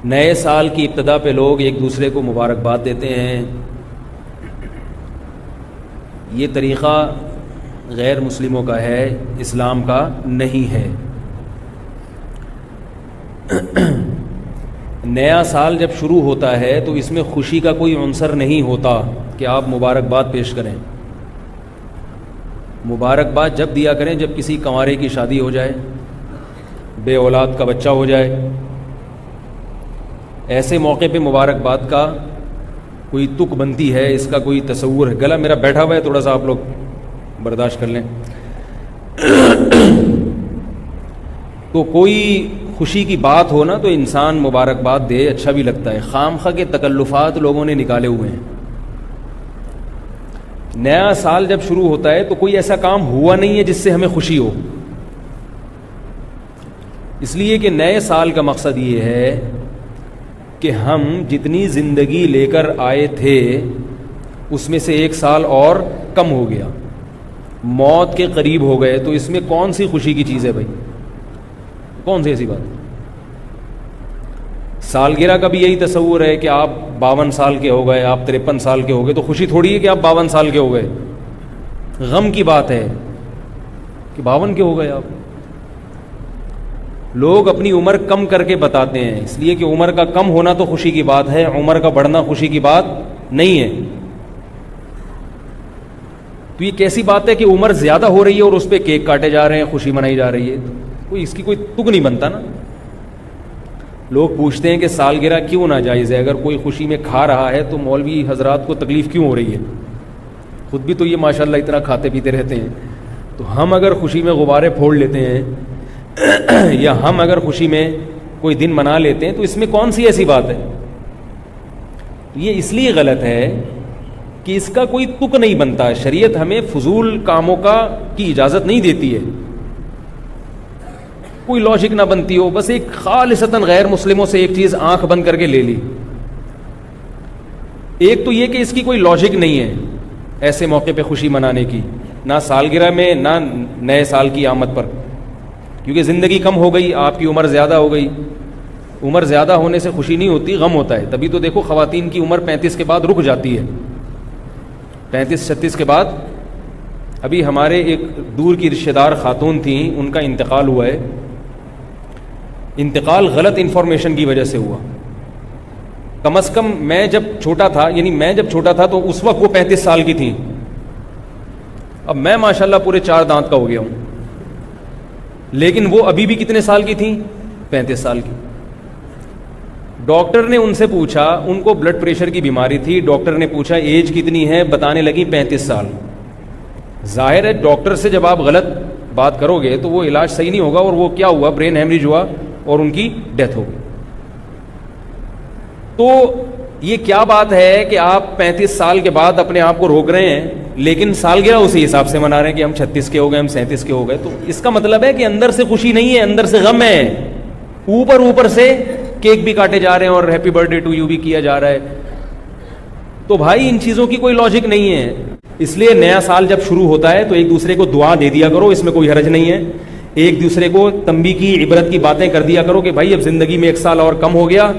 نئے سال کی ابتدا پہ لوگ ایک دوسرے کو مبارکباد دیتے ہیں. یہ طریقہ غیر مسلموں کا ہے، اسلام کا نہیں ہے. نیا سال جب شروع ہوتا ہے تو اس میں خوشی کا کوئی عنصر نہیں ہوتا کہ آپ مبارکباد پیش کریں. مبارکباد جب دیا کریں جب کسی کنوارے کی شادی ہو جائے، بے اولاد کا بچہ ہو جائے. ایسے موقع پہ مبارکباد کا کوئی تک بنتی ہے، اس کا کوئی تصور ہے. گلا میرا بیٹھا ہوا ہے، تھوڑا سا آپ لوگ برداشت کر لیں. تو کوئی خوشی کی بات ہو نا تو انسان مبارکباد دے، اچھا بھی لگتا ہے. خامخواہ کے تکلفات لوگوں نے نکالے ہوئے ہیں. نیا سال جب شروع ہوتا ہے تو کوئی ایسا کام ہوا نہیں ہے جس سے ہمیں خوشی ہو. اس لیے کہ نئے سال کا مقصد یہ ہے کہ ہم جتنی زندگی لے کر آئے تھے اس میں سے ایک سال اور کم ہو گیا، موت کے قریب ہو گئے. تو اس میں کون سی خوشی کی چیز ہے بھائی؟ کون سی ایسی بات؟ سالگرہ کا بھی یہی تصور ہے کہ آپ 52 سال کے ہو گئے، آپ 53 سال کے ہو گئے، تو خوشی تھوڑی ہے کہ آپ 52 سال کے ہو گئے. غم کی بات ہے کہ 52 کے ہو گئے آپ. لوگ اپنی عمر کم کر کے بتاتے ہیں، اس لیے کہ عمر کا کم ہونا تو خوشی کی بات ہے، عمر کا بڑھنا خوشی کی بات نہیں ہے. تو یہ کیسی بات ہے کہ عمر زیادہ ہو رہی ہے اور اس پہ کیک کاٹے جا رہے ہیں، خوشی منائی جا رہی ہے؟ کوئی اس کی کوئی تک نہیں بنتا نا. لوگ پوچھتے ہیں کہ سالگرہ کیوں ناجائز ہے؟ اگر کوئی خوشی میں کھا رہا ہے تو مولوی حضرات کو تکلیف کیوں ہو رہی ہے؟ خود بھی تو یہ ماشاءاللہ اتنا کھاتے پیتے رہتے ہیں. تو ہم اگر خوشی میں غبارے پھوڑ لیتے ہیں یا ہم اگر خوشی میں کوئی دن منا لیتے ہیں تو اس میں کون سی ایسی بات ہے؟ یہ اس لیے غلط ہے کہ اس کا کوئی تک نہیں بنتا. شریعت ہمیں فضول کاموں کی اجازت نہیں دیتی ہے. کوئی لاجک نہ بنتی ہو، بس ایک خالصتاً غیر مسلموں سے ایک چیز آنکھ بند کر کے لے لی. ایک تو یہ کہ اس کی کوئی لاجک نہیں ہے ایسے موقع پہ خوشی منانے کی، نہ سالگرہ میں نہ نئے سال کی آمد پر، کیونکہ زندگی کم ہو گئی، آپ کی عمر زیادہ ہو گئی. عمر زیادہ ہونے سے خوشی نہیں ہوتی، غم ہوتا ہے. تبھی تو دیکھو خواتین کی عمر 35 کے بعد رک جاتی ہے. 35-36 کے بعد. ابھی ہمارے ایک دور کی رشتہ دار خاتون تھیں، ان کا انتقال ہوا ہے. انتقال غلط انفارمیشن کی وجہ سے ہوا. کم از کم میں جب چھوٹا تھا تو اس وقت وہ 35 سال کی تھیں. اب میں ماشاءاللہ پورے 4 دانت کا ہو گیا ہوں، لیکن وہ ابھی بھی کتنے سال کی تھیں؟ 35 سال کی. ڈاکٹر نے ان سے پوچھا، ان کو بلڈ پریشر کی بیماری تھی. ڈاکٹر نے پوچھا ایج کتنی ہے؟ بتانے لگی 35 سال. ظاہر ہے ڈاکٹر سے جب آپ غلط بات کرو گے تو وہ علاج صحیح نہیں ہوگا، اور وہ کیا ہوا؟ برین ہیمریج ہوا اور ان کی ڈیتھ ہو گئی. تو یہ کیا بات ہے کہ آپ 35 سال کے بعد اپنے آپ کو روک رہے ہیں، لیکن سالگرہ اسی حساب سے منا رہے ہیں کہ ہم 36 کے ہو گئے، ہم 37 کے ہو گئے. تو اس کا مطلب ہے کہ اندر سے خوشی نہیں ہے، اندر سے غم ہے. اوپر سے کیک بھی کاٹے جا رہے ہیں اور happy birthday to you بھی کیا جا رہا ہے. تو بھائی ان چیزوں کی کوئی لاجک نہیں ہے. اس لیے نیا سال جب شروع ہوتا ہے تو ایک دوسرے کو دعا دے دیا کرو، اس میں کوئی حرج نہیں ہے. ایک دوسرے کو تنبیہ کی، عبرت کی باتیں کر دیا کرو کہ بھائی اب زندگی میں 1 سال اور کم ہو گیا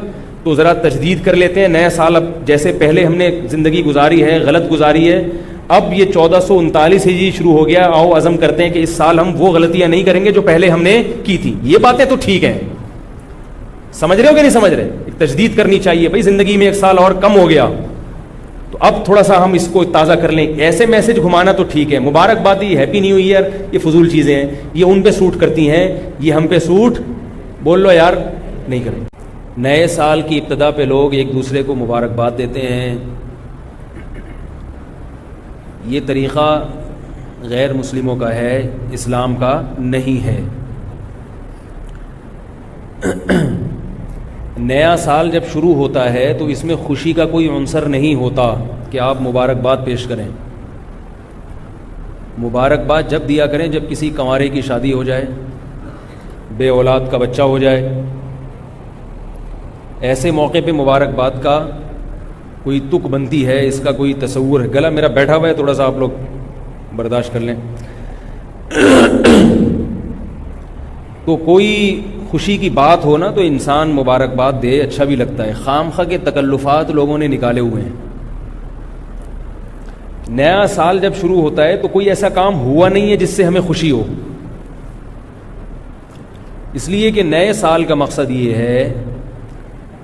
تو ذرا تجدید کر لیتے ہیں. نیا سال اب جیسے پہلے ہم نے زندگی گزاری ہے غلط گزاری ہے، اب یہ 1439 ہجری شروع ہو گیا، آؤ عزم کرتے ہیں کہ اس سال ہم وہ غلطیاں نہیں کریں گے جو پہلے ہم نے کی تھی. یہ باتیں تو ٹھیک ہیں، سمجھ رہے ہو کہ نہیں سمجھ رہے؟ ایک تجدید کرنی چاہیے بھائی، زندگی میں 1 سال اور کم ہو گیا تو اب تھوڑا سا ہم اس کو تازہ کر لیں. ایسے میسج گھمانا تو ٹھیک ہے، مبارکبادی، ہیپی نیو ایئر، یہ فضول چیزیں ہیں، یہ ان پہ سوٹ کرتی ہیں، یہ ہم پہ سوٹ بول لو یار نہیں کریں. نئے سال کی ابتدا پہ لوگ ایک دوسرے کو مبارکباد دیتے ہیں. یہ طریقہ غیر مسلموں کا ہے، اسلام کا نہیں ہے. نیا سال جب شروع ہوتا ہے تو اس میں خوشی کا کوئی عنصر نہیں ہوتا کہ آپ مبارکباد پیش کریں. مبارکباد جب دیا کریں جب کسی کنوارے کی شادی ہو جائے، بے اولاد کا بچہ ہو جائے. ایسے موقع پہ مبارکباد کا کوئی تک بنتی ہے، اس کا کوئی تصور ہے. گلا میرا بیٹھا ہوا ہے، تھوڑا سا آپ لوگ برداشت کر لیں. تو کوئی خوشی کی بات ہو نا تو انسان مبارکباد دے، اچھا بھی لگتا ہے. خامخواہ کے تکلفات لوگوں نے نکالے ہوئے ہیں. نیا سال جب شروع ہوتا ہے تو کوئی ایسا کام ہوا نہیں ہے جس سے ہمیں خوشی ہو. اس لیے کہ نئے سال کا مقصد یہ ہے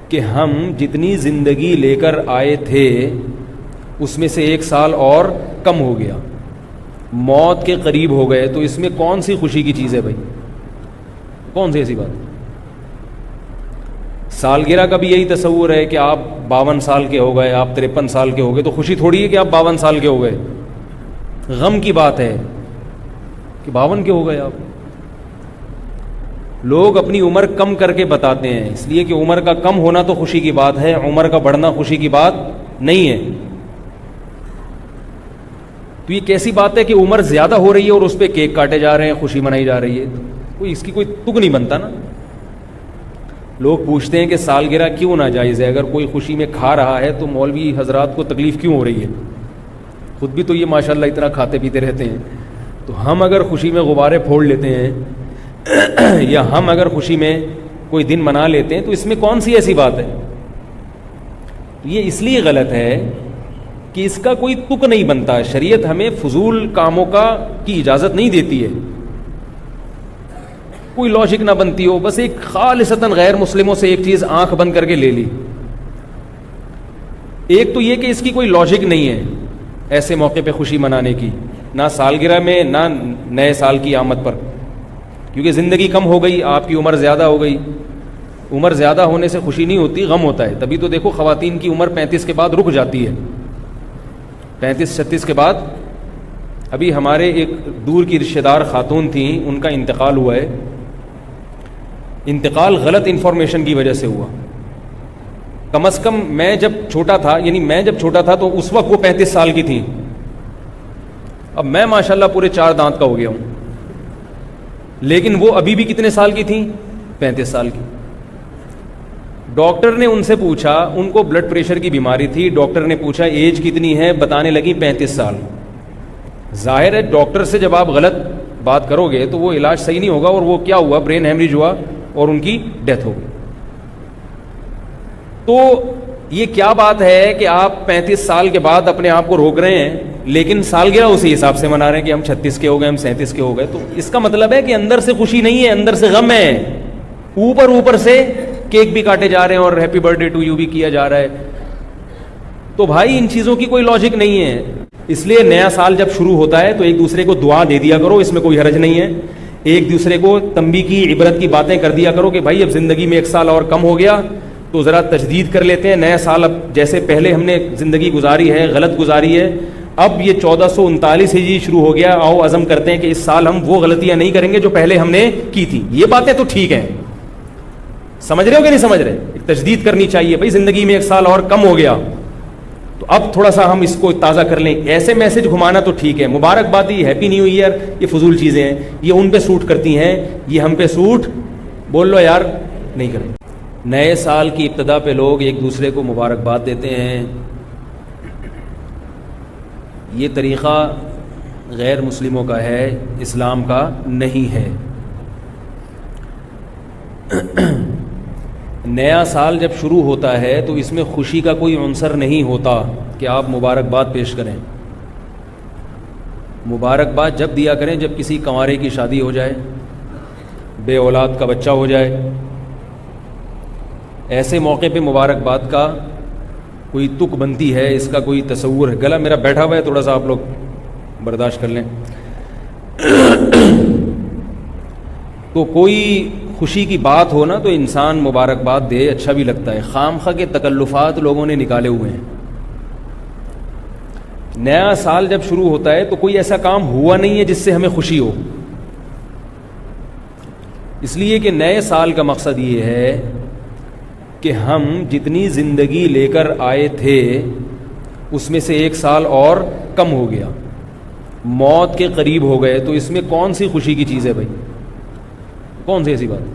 کہ ہم جتنی زندگی لے کر آئے تھے اس میں سے ایک سال اور کم ہو گیا، موت کے قریب ہو گئے. تو اس میں کون سی خوشی کی چیز ہے بھائی؟ کون سی ایسی بات؟ سالگرہ کا بھی یہی تصور ہے کہ آپ 52 سال کے ہو گئے، آپ 53 سال کے ہو گئے، تو خوشی تھوڑی ہے کہ آپ 52 سال کے ہو گئے. غم کی بات ہے کہ 52 کے ہو گئے آپ. لوگ اپنی عمر کم کر کے بتاتے ہیں، اس لیے کہ عمر کا کم ہونا تو خوشی کی بات ہے، عمر کا بڑھنا خوشی کی بات نہیں ہے. تو یہ کیسی بات ہے کہ عمر زیادہ ہو رہی ہے اور اس پہ کیک کاٹے جا رہے ہیں، خوشی منائی جا رہی ہے؟ کوئی اس کی کوئی تک نہیں بنتا نا. لوگ پوچھتے ہیں کہ سالگرہ کیوں ناجائز ہے؟ اگر کوئی خوشی میں کھا رہا ہے تو مولوی حضرات کو تکلیف کیوں ہو رہی ہے؟ خود بھی تو یہ ماشاءاللہ اتنا کھاتے پیتے رہتے ہیں. تو ہم اگر خوشی میں غبارے پھوڑ لیتے ہیں یا ہم اگر خوشی میں کوئی دن منا لیتے ہیں تو اس میں کون سی ایسی بات ہے؟ یہ اس لیے غلط ہے کہ اس کا کوئی تک نہیں بنتا. شریعت ہمیں فضول کاموں کی اجازت نہیں دیتی ہے. کوئی لاجک نہ بنتی ہو، بس ایک خالصتاً غیر مسلموں سے ایک چیز آنکھ بند کر کے لے لی. ایک تو یہ کہ اس کی کوئی لاجک نہیں ہے ایسے موقع پہ خوشی منانے کی، نہ سالگرہ میں نہ نئے سال کی آمد پر، کیونکہ زندگی کم ہو گئی، آپ کی عمر زیادہ ہو گئی. عمر زیادہ ہونے سے خوشی نہیں ہوتی، غم ہوتا ہے. تبھی تو دیکھو خواتین کی عمر 35 کے بعد رک جاتی ہے، 35-36 کے بعد. ابھی ہمارے ایک دور کی رشتہ دار خاتون تھیں، ان کا انتقال ہوا ہے. انتقال غلط انفارمیشن کی وجہ سے ہوا. کم از کم میں جب چھوٹا تھا تو اس وقت وہ 35 سال کی تھیں. اب میں ماشاءاللہ پورے 4 دانت کا ہو گیا ہوں، لیکن وہ ابھی بھی کتنے سال کی تھیں؟ 35 سال کی. ڈاکٹر نے ان سے پوچھا، ان کو بلڈ پریشر کی بیماری تھی. ڈاکٹر نے پوچھا ایج کتنی ہے؟ بتانے لگی 35 سال. ظاہر ہے ڈاکٹر سے جب آپ غلط بات کرو گے تو وہ علاج صحیح نہیں ہوگا، اور وہ کیا ہوا؟ برین ہیمریج ہوا اور ان کی ڈیتھ ہو گئی. تو یہ کیا بات ہے کہ آپ 35 سال کے بعد اپنے آپ کو روک رہے ہیں، لیکن سالگرہ اسی حساب سے منا رہے ہیں کہ ہم 36 کے ہو گئے، ہم 37 کے ہو گئے. تو اس کا مطلب ہے کہ اندر سے خوشی نہیں ہے، اندر سے غم ہے. اوپر سے کیک بھی کاٹے جا رہے ہیں اور happy birthday to you بھی کیا جا رہا ہے. تو بھائی ان چیزوں کی کوئی لاجک نہیں ہے. اس لیے نیا سال جب شروع ہوتا ہے تو ایک دوسرے کو دعا دے دیا کرو، اس میں کوئی حرج نہیں ہے. ایک دوسرے کو تنبیہ کی، عبرت کی باتیں کر دیا کرو کہ بھائی اب زندگی میں ایک سال اور کم ہو گیا تو ذرا تجدید کر لیتے ہیں. نیا سال اب جیسے پہلے ہم نے زندگی گزاری ہے غلط گزاری ہے، اب یہ 1439 ہجری شروع ہو گیا، آؤ عزم کرتے ہیں کہ اس سال ہم وہ غلطیاں نہیں کریں گے جو پہلے ہم نے کی تھی. یہ باتیں تو ٹھیک ہیں، سمجھ رہے ہو کہ نہیں سمجھ رہے؟ ایک تجدید کرنی چاہیے. بھائی زندگی میں ایک سال اور کم ہو گیا تو اب تھوڑا سا ہم اس کو تازہ کر لیں. ایسے میسج گھمانا تو ٹھیک ہے، مبارکبادی، ہیپی نیو ایئر، یہ فضول چیزیں ہیں، یہ ان پہ سوٹ کرتی ہیں، یہ ہم پہ سوٹ بول لو یار نہیں کریں. نئے سال کی ابتدا پہ لوگ ایک دوسرے کو مبارکباد دیتے ہیں. یہ طریقہ غیر مسلموں کا ہے، اسلام کا نہیں ہے. نیا سال جب شروع ہوتا ہے تو اس میں خوشی کا کوئی عنصر نہیں ہوتا کہ آپ مبارکباد پیش کریں. مبارکباد جب دیا کریں جب کسی کنوارے کی شادی ہو جائے، بے اولاد کا بچہ ہو جائے. ایسے موقع پہ مبارکباد کا کوئی تک بنتی ہے، اس کا کوئی تصور ہے. گلا میرا بیٹھا ہوا ہے، تھوڑا سا آپ لوگ برداشت کر لیں. تو کوئی خوشی کی بات ہو نا تو انسان مبارکباد دے، اچھا بھی لگتا ہے. خامخواہ کے تکلفات لوگوں نے نکالے ہوئے ہیں. نیا سال جب شروع ہوتا ہے تو کوئی ایسا کام ہوا نہیں ہے جس سے ہمیں خوشی ہو. اس لیے کہ نئے سال کا مقصد یہ ہے کہ ہم جتنی زندگی لے کر آئے تھے اس میں سے ایک سال اور کم ہو گیا، موت کے قریب ہو گئے. تو اس میں کون سی خوشی کی چیز ہے بھائی؟ کون سی ایسی بات؟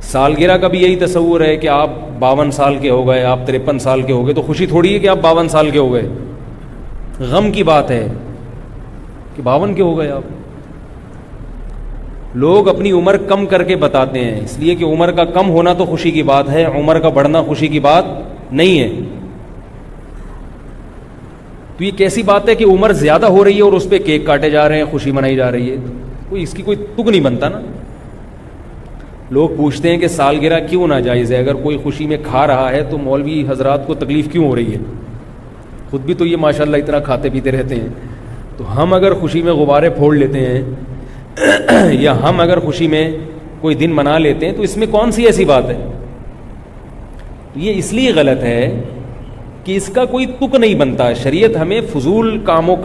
سالگرہ کا بھی یہی تصور ہے کہ آپ 52 سال کے ہو گئے، آپ 53 سال کے ہو گئے، تو خوشی تھوڑی ہے کہ آپ 52 سال کے ہو گئے. غم کی بات ہے کہ 52 کے ہو گئے آپ. لوگ اپنی عمر کم کر کے بتاتے ہیں، اس لیے کہ عمر کا کم ہونا تو خوشی کی بات ہے، عمر کا بڑھنا خوشی کی بات نہیں ہے۔ تو یہ کیسی بات ہے کہ عمر زیادہ ہو رہی ہے اور اس پہ کیک کاٹے جا رہے ہیں، خوشی منائی جا رہی ہے؟ کوئی اس کی کوئی تک نہیں بنتا نا۔ لوگ پوچھتے ہیں کہ سالگرہ کیوں ناجائز ہے؟ اگر کوئی خوشی میں کھا رہا ہے تو مولوی حضرات کو تکلیف کیوں ہو رہی ہے؟ خود بھی تو یہ ماشاءاللہ اتنا کھاتے پیتے رہتے ہیں۔ تو ہم اگر خوشی میں غبارے پھوڑ لیتے ہیں یا ہم اگر خوشی میں کوئی دن منا لیتے ہیں تو اس میں کون سی ایسی بات ہے؟ یہ اس لیے غلط ہے کہ اس کا کوئی تک نہیں بنتا۔ شریعت ہمیں فضول کاموں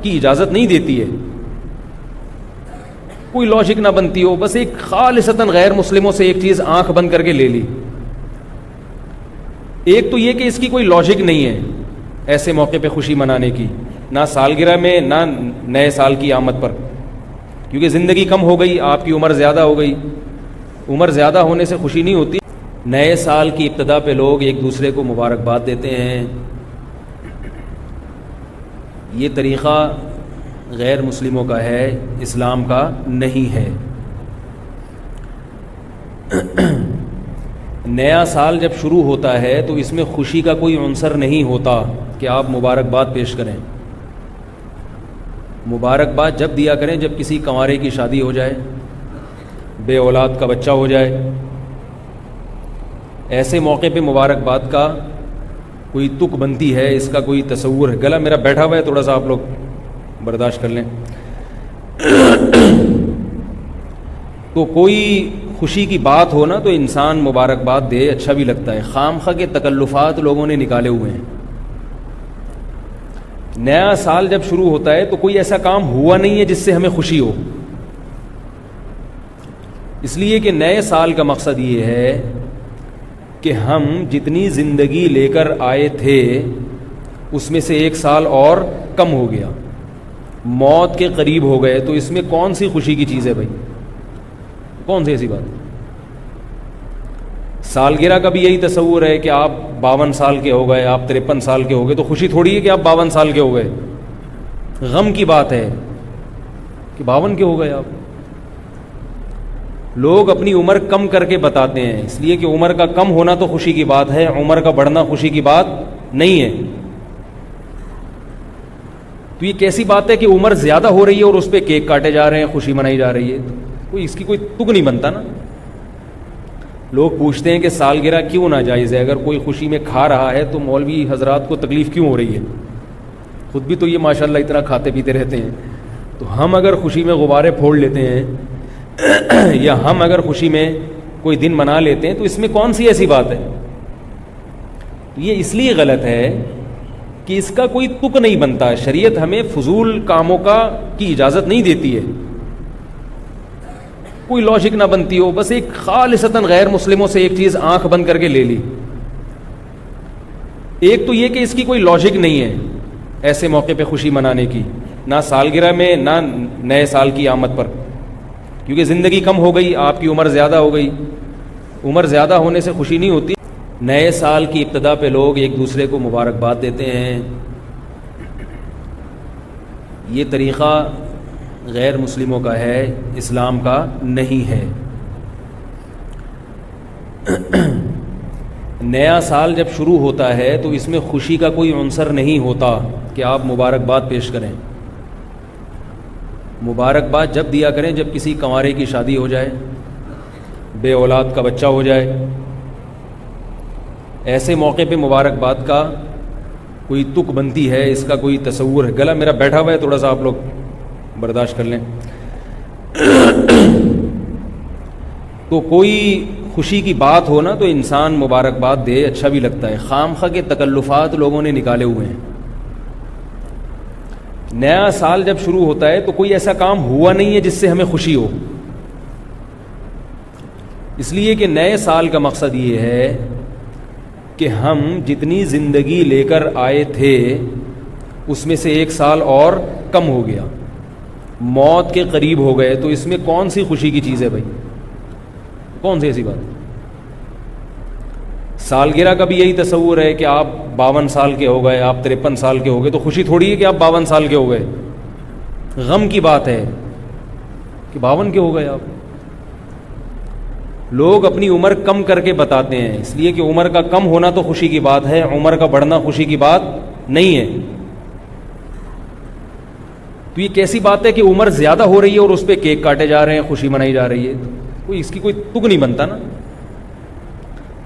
کی اجازت نہیں دیتی ہے، کوئی لاجک نہ بنتی ہو، بس ایک خالصتاً غیر مسلموں سے ایک چیز آنکھ بند کر کے لے لی۔ ایک تو یہ کہ اس کی کوئی لاجک نہیں ہے ایسے موقع پہ خوشی منانے کی، نہ سالگرہ میں نہ نئے سال کی آمد پر، کیونکہ زندگی کم ہو گئی، آپ کی عمر زیادہ ہو گئی۔ عمر زیادہ ہونے سے خوشی نہیں ہوتی۔ نئے سال کی ابتدا پہ لوگ ایک دوسرے کو مبارکباد دیتے ہیں، یہ طریقہ غیر مسلموں کا ہے، اسلام کا نہیں ہے۔ نیا سال جب شروع ہوتا ہے تو اس میں خوشی کا کوئی عنصر نہیں ہوتا کہ آپ مبارکباد پیش کریں۔ مبارکباد جب دیا کریں جب کسی کنوارے کی شادی ہو جائے، بے اولاد کا بچہ ہو جائے، ایسے موقع پہ مبارکباد کا کوئی تک بنتی ہے، اس کا کوئی تصور ہے۔ گلا میرا بیٹھا ہوا ہے، تھوڑا سا آپ لوگ برداشت کر لیں۔ تو کوئی خوشی کی بات ہو نا تو انسان مبارکباد دے، اچھا بھی لگتا ہے۔ خام خواہ کے تکلفات لوگوں نے نکالے ہوئے ہیں۔ نیا سال جب شروع ہوتا ہے تو کوئی ایسا کام ہوا نہیں ہے جس سے ہمیں خوشی ہو، اس لیے کہ نئے سال کا مقصد یہ ہے کہ ہم جتنی زندگی لے کر آئے تھے اس میں سے ایک سال اور کم ہو گیا، موت کے قریب ہو گئے، تو اس میں کون سی خوشی کی چیز ہے بھائی؟ کون سی ایسی بات؟ سالگرہ کا بھی یہی تصور ہے کہ آپ 52 سال کے ہو گئے، آپ 53 سال کے ہو گئے، تو خوشی تھوڑی ہے کہ آپ 52 سال کے ہو گئے، غم کی بات ہے کہ 52 کے ہو گئے آپ۔ لوگ اپنی عمر کم کر کے بتاتے ہیں، اس لیے کہ عمر کا کم ہونا تو خوشی کی بات ہے، عمر کا بڑھنا خوشی کی بات نہیں ہے۔ تو یہ کیسی بات ہے کہ عمر زیادہ ہو رہی ہے اور اس پہ کیک کاٹے جا رہے ہیں، خوشی منائی جا رہی ہے؟ کوئی اس کی کوئی تک نہیں بنتا نا۔ لوگ پوچھتے ہیں کہ سالگرہ کیوں ناجائز ہے؟ اگر کوئی خوشی میں کھا رہا ہے تو مولوی حضرات کو تکلیف کیوں ہو رہی ہے؟ خود بھی تو یہ ماشاءاللہ اتنا کھاتے پیتے رہتے ہیں۔ تو ہم اگر خوشی میں غبارے پھوڑ لیتے ہیں یا ہم اگر خوشی میں کوئی دن منا لیتے ہیں تو اس میں کون سی ایسی بات ہے؟ یہ اس لیے غلط ہے کہ اس کا کوئی تک نہیں بنتا۔ شریعت ہمیں فضول کاموں کی اجازت نہیں دیتی ہے، کوئی لاجک نہ بنتی ہو، بس ایک خالصتاً غیر مسلموں سے ایک چیز آنکھ بند کر کے لے لی۔ ایک تو یہ کہ اس کی کوئی لاجک نہیں ہے ایسے موقع پہ خوشی منانے کی، نہ سالگرہ میں نہ نئے سال کی آمد پر، کیونکہ زندگی کم ہو گئی، آپ کی عمر زیادہ ہو گئی۔ عمر زیادہ ہونے سے خوشی نہیں ہوتی۔ نئے سال کی ابتدا پہ لوگ ایک دوسرے کو مبارکباد دیتے ہیں، یہ طریقہ غیر مسلموں کا ہے، اسلام کا نہیں ہے۔ نیا سال جب شروع ہوتا ہے تو اس میں خوشی کا کوئی عنصر نہیں ہوتا کہ آپ مبارکباد پیش کریں۔ مبارکباد جب دیا کریں جب کسی کنوارے کی شادی ہو جائے، بے اولاد کا بچہ ہو جائے، ایسے موقع پہ مبارکباد کا کوئی تک بنتی ہے، اس کا کوئی تصور ہے۔ گلا میرا بیٹھا ہوا ہے، تھوڑا سا آپ لوگ برداشت کر لیں۔ تو کوئی خوشی کی بات ہو نا تو انسان مبارکباد دے، اچھا بھی لگتا ہے۔ خام خواہ کے تکلفات لوگوں نے نکالے ہوئے ہیں۔ نیا سال جب شروع ہوتا ہے تو کوئی ایسا کام ہوا نہیں ہے جس سے ہمیں خوشی ہو، اس لیے کہ نئے سال کا مقصد یہ ہے کہ ہم جتنی زندگی لے کر آئے تھے اس میں سے ایک سال اور کم ہو گیا، موت کے قریب ہو گئے، تو اس میں کون سی خوشی کی چیز ہے بھائی؟ کون سی ایسی بات؟ سالگرہ کا بھی یہی تصور ہے کہ آپ 52 سال کے ہو گئے، آپ 53 سال کے ہو گئے، تو خوشی تھوڑی ہے کہ آپ 52 سال کے ہو گئے، غم کی بات ہے کہ 52 کے ہو گئے آپ. لوگ اپنی عمر کم کر کے بتاتے ہیں، اس لیے کہ عمر کا کم ہونا تو خوشی کی بات ہے، عمر کا بڑھنا خوشی کی بات نہیں ہے. تو یہ کیسی بات ہے کہ عمر زیادہ ہو رہی ہے اور اس پہ کیک کاٹے جا رہے ہیں، خوشی منائی جا رہی ہے؟ کوئی اس کی کوئی تک نہیں بنتا نا.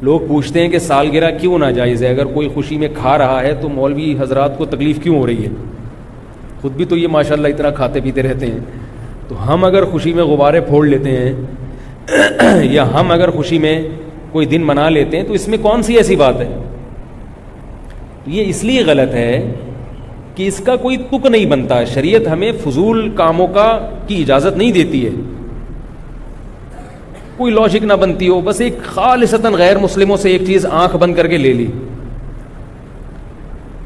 لوگ پوچھتے ہیں کہ سالگرہ کیوں ناجائز ہے؟ اگر کوئی خوشی میں کھا رہا ہے تو مولوی حضرات کو تکلیف کیوں ہو رہی ہے؟ خود بھی تو یہ ماشاءاللہ اتنا کھاتے پیتے رہتے ہیں. تو ہم اگر خوشی میں غبارے پھوڑ لیتے ہیں یا ہم اگر خوشی میں کوئی دن منا لیتے ہیں تو اس میں کون سی ایسی بات ہے؟ یہ اس لیے غلط ہے کہ اس کا کوئی تک نہیں بنتا. شریعت ہمیں فضول کاموں کی اجازت نہیں دیتی ہے. کوئی لاجک نہ بنتی ہو، بس ایک خالصتاً غیر مسلموں سے ایک چیز آنکھ بند کر کے لے لی.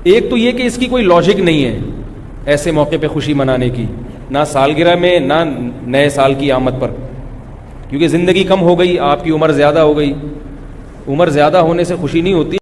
ایک تو یہ کہ اس کی کوئی لاجک نہیں ہے ایسے موقع پہ خوشی منانے کی، نہ سالگرہ میں نہ نئے سال کی آمد پر، کیونکہ زندگی کم ہو گئی، آپ کی عمر زیادہ ہو گئی. عمر زیادہ ہونے سے خوشی نہیں ہوتی،